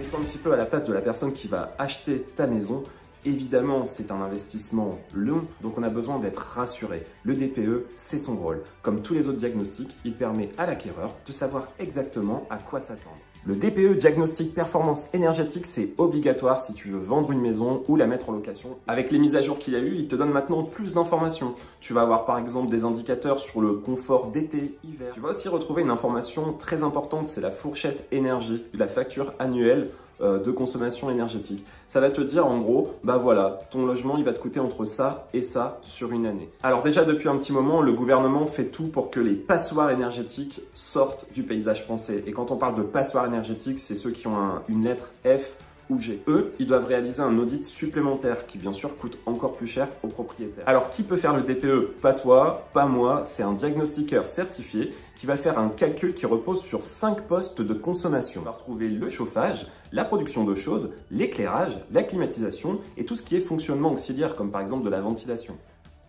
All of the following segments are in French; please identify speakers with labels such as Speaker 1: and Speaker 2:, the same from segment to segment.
Speaker 1: Mets-toi un petit peu à la place de la personne qui va acheter ta maison. Évidemment, c'est un investissement long, donc on a besoin d'être rassuré. Le DPE, c'est son rôle. Comme tous les autres diagnostics, il permet à l'acquéreur de savoir exactement à quoi s'attendre. Le DPE, diagnostic performance énergétique, c'est obligatoire si tu veux vendre une maison ou la mettre en location. Avec les mises à jour qu'il y a eu, il te donne maintenant plus d'informations. Tu vas avoir par exemple des indicateurs sur le confort d'été, hiver. Tu vas aussi retrouver une information très importante, c'est la fourchette énergie de la facture annuelle de consommation énergétique. Ça va te dire en gros, bah voilà, ton logement il va te coûter entre ça et ça sur une année. Alors déjà depuis un petit moment, le gouvernement fait tout pour que les passoires énergétiques sortent du paysage français. Et quand on parle de passoires énergétiques, c'est ceux qui ont une lettre F ou G. Eux, ils doivent réaliser un audit supplémentaire qui bien sûr coûte encore plus cher aux propriétaires. Alors qui peut faire le DPE? Pas toi, pas moi, c'est un diagnostiqueur certifié qui va faire un calcul qui repose sur 5 postes de consommation. On va retrouver le chauffage, la production d'eau chaude, l'éclairage, la climatisation et tout ce qui est fonctionnement auxiliaire comme par exemple de la ventilation.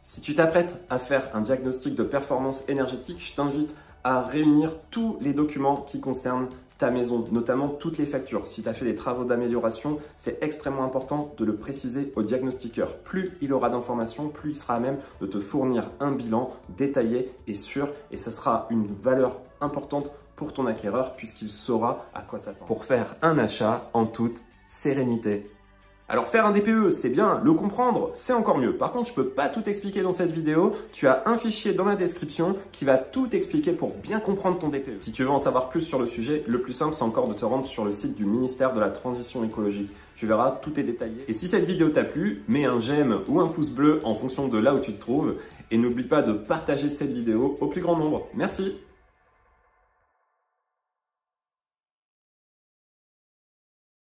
Speaker 1: Si tu t'apprêtes à faire un diagnostic de performance énergétique, je t'invite à réunir tous les documents qui concernent ta maison, notamment toutes les factures. Si tu as fait des travaux d'amélioration, c'est extrêmement important de le préciser au diagnostiqueur. Plus il aura d'informations, plus il sera à même de te fournir un bilan détaillé et sûr, et ça sera une valeur importante pour ton acquéreur puisqu'il saura à quoi s'attendre pour faire un achat en toute sérénité. Alors faire un DPE, c'est bien, le comprendre, c'est encore mieux. Par contre, je peux pas tout expliquer dans cette vidéo. Tu as un fichier dans la description qui va tout expliquer pour bien comprendre ton DPE. Si tu veux en savoir plus sur le sujet, le plus simple, c'est encore de te rendre sur le site du ministère de la Transition écologique. Tu verras, tout est détaillé. Et si cette vidéo t'a plu, mets un j'aime ou un pouce bleu en fonction de là où tu te trouves. Et n'oublie pas de partager cette vidéo au plus grand nombre. Merci!